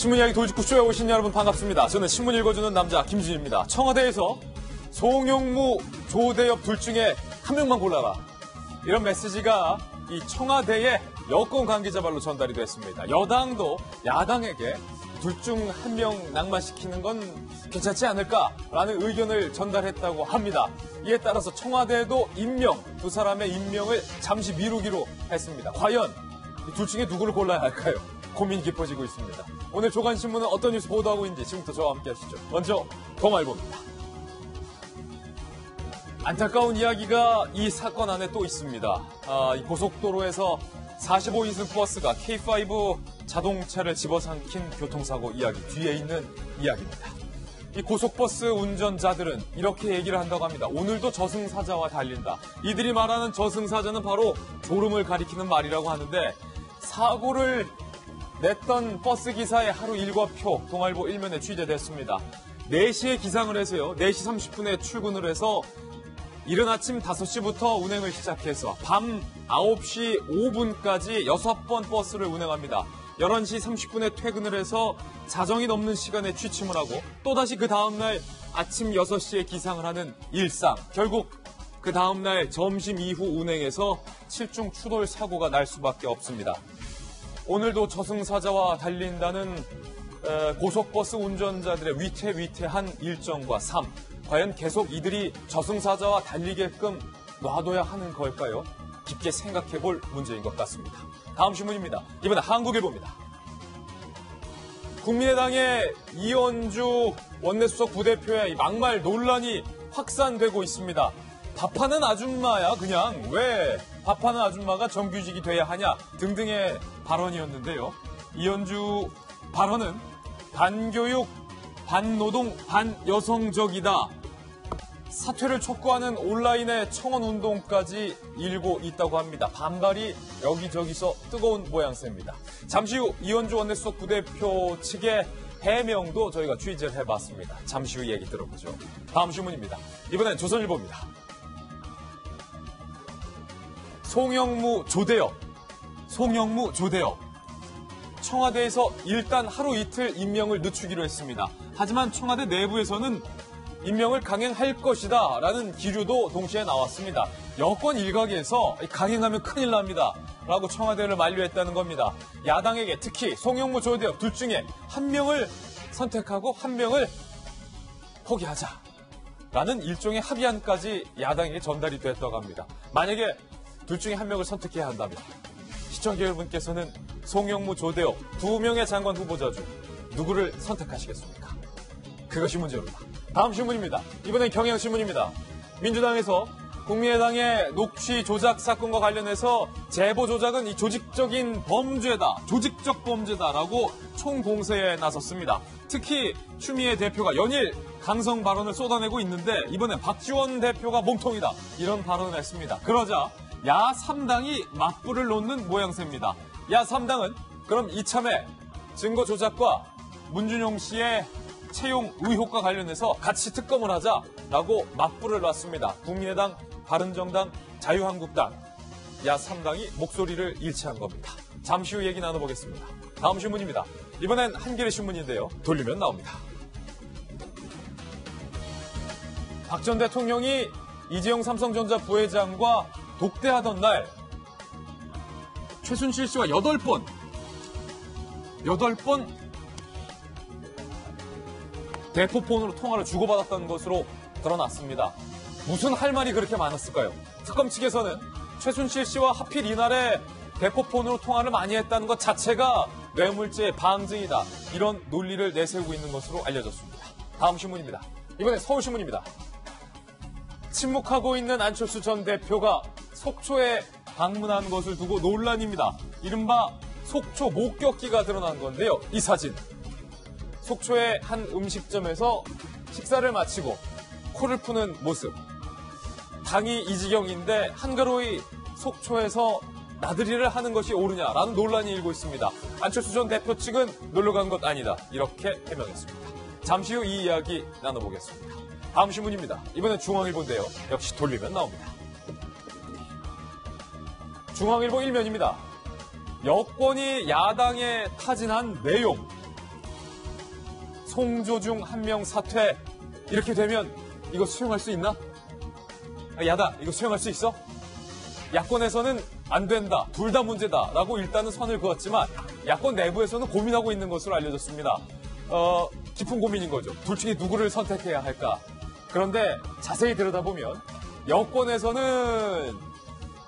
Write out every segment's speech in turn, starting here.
신문 이야기 돌직구쇼에 오신 여러분 반갑습니다. 저는 신문 읽어주는 남자 김준입니다. 청와대에서 송영무, 조대엽 둘 중에 한 명만 골라라. 이런 메시지가 이 청와대의 여권 관계자 발로 전달이 됐습니다. 여당도 야당에게 둘 중 한 명 낙마시키는 건 괜찮지 않을까라는 의견을 전달했다고 합니다. 이에 따라서 청와대도 두 사람의 임명을 잠시 미루기로 했습니다. 과연 이 둘 중에 누구를 골라야 할까요? 고민이 깊어지고 있습니다. 오늘 조간신문은 어떤 뉴스 보도하고 있는지 지금부터 저와 함께 하시죠. 먼저 동아일보입니다. 안타까운 이야기가 이 사건 안에 또 있습니다. 이 고속도로에서 45인승 버스가 K5 자동차를 집어삼킨 교통사고 이야기, 뒤에 있는 이야기입니다. 이 고속버스 운전자들은 이렇게 얘기를 한다고 합니다. 오늘도 저승사자와 달린다. 이들이 말하는 저승사자는 바로 졸음을 가리키는 말이라고 하는데, 사고를 냈던 버스 기사의 하루 일과표 동아일보 1면에 취재됐습니다. 4시에 기상을 해서요. 4시 30분에 출근을 해서 이른 아침 5시부터 운행을 시작해서 밤 9시 5분까지 6번 버스를 운행합니다. 11시 30분에 퇴근을 해서 자정이 넘는 시간에 취침을 하고 또다시 그 다음날 아침 6시에 기상을 하는 일상. 결국 그 다음날 점심 이후 운행에서 7중 추돌 사고가 날 수밖에 없습니다. 오늘도 저승사자와 달린다는 고속버스 운전자들의 위태위태한 일정과 삶. 과연 계속 이들이 저승사자와 달리게끔 놔둬야 하는 걸까요? 깊게 생각해볼 문제인 것 같습니다. 다음 신문입니다. 이번엔 한국일보입니다. 국민의당의 이현주 원내수석 부대표의 막말 논란이 확산되고 있습니다. 밥하는 아줌마야 그냥 왜 밥하는 아줌마가 정규직이 돼야 하냐 등등의 발언이었는데요. 이현주 발언은 반교육, 반노동, 반여성적이다. 사퇴를 촉구하는 온라인의 청원운동까지 일고 있다고 합니다. 반발이 여기저기서 뜨거운 모양새입니다. 잠시 후 이현주 원내수석 부대표 측의 해명도 저희가 취재를 해봤습니다. 잠시 후 얘기 들어보죠. 다음 신문입니다. 이번엔 조선일보입니다. 송영무, 조대엽. 청와대에서 일단 하루 이틀 임명을 늦추기로 했습니다. 하지만 청와대 내부에서는 임명을 강행할 것이다 라는 기류도 동시에 나왔습니다. 여권 일각에서 강행하면 큰일 납니다 라고 청와대를 만류했다는 겁니다. 야당에게 특히 송영무, 조대엽 둘 중에 한 명을 선택하고 한 명을 포기하자 라는 일종의 합의안까지 야당에게 전달이 됐다고 합니다. 만약에 둘 중에 한 명을 선택해야 한다면 시청자 여러분께서는 송영무, 조대엽 두 명의 장관 후보자 중 누구를 선택하시겠습니까? 그것이 문제입니다. 다음 신문입니다. 이번엔 경향신문입니다. 민주당에서 국민의당의 녹취 조작 사건과 관련해서 제보 조작은 이 조직적 범죄다라고 총공세에 나섰습니다. 특히 추미애 대표가 연일 강성 발언을 쏟아내고 있는데 이번엔 박지원 대표가 몸통이다 이런 발언을 했습니다. 그러자 야3당이 맞불을 놓는 모양새입니다. 야3당은 그럼 이참에 증거 조작과 문준용 씨의 채용 의혹과 관련해서 같이 특검을 하자라고 맞불을 놨습니다. 국민의당, 바른정당, 자유한국당, 야3당이 목소리를 일치한 겁니다. 잠시 후 얘기 나눠보겠습니다. 다음 신문입니다. 이번엔 한겨레 신문인데요. 돌리면 나옵니다. 박 전 대통령이 이재용 삼성전자 부회장과 독대하던 날 최순실 씨와 8번 대포폰으로 통화를 주고받았다는 것으로 드러났습니다. 무슨 할 말이 그렇게 많았을까요? 특검 측에서는 최순실 씨와 하필 이날에 대포폰으로 통화를 많이 했다는 것 자체가 뇌물죄의 방증이다. 이런 논리를 내세우고 있는 것으로 알려졌습니다. 다음 신문입니다. 이번엔 서울신문입니다. 침묵하고 있는 안철수 전 대표가 속초에 방문한 것을 두고 논란입니다. 이른바 속초 목격기가 드러난 건데요. 이 사진. 속초의 한 음식점에서 식사를 마치고 코를 푸는 모습. 당이 이 지경인데 한가로이 속초에서 나들이를 하는 것이 옳으냐라는 논란이 일고 있습니다. 안철수 전 대표 측은 놀러 간 것 아니다. 이렇게 해명했습니다. 잠시 후 이 이야기 나눠보겠습니다. 다음 신문입니다. 이번엔 중앙일보인데요. 역시 돌리면 나옵니다. 중앙일보 1면입니다. 여권이 야당에 타진한 내용. 송조중 한 명 사퇴. 이렇게 되면 이거 수용할 수 있나? 야당, 이거 수용할 수 있어? 야권에서는 안 된다, 둘 다 문제다라고 일단은 선을 그었지만 야권 내부에서는 고민하고 있는 것으로 알려졌습니다. 깊은 고민인 거죠. 둘 중에 누구를 선택해야 할까? 그런데 자세히 들여다보면 여권에서는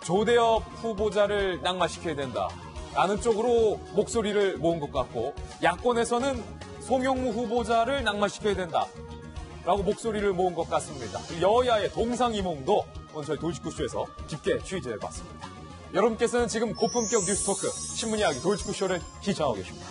조대엽 후보자를 낙마시켜야 된다 라는 쪽으로 목소리를 모은 것 같고, 야권에서는 송영무 후보자를 낙마시켜야 된다 라고 목소리를 모은 것 같습니다. 여야의 동상이몽도 오늘 저희 돌직구쇼에서 깊게 취재해봤습니다. 여러분께서는 지금 고품격 뉴스토크 신문 이야기 돌직구쇼를 시청하고 계십니다.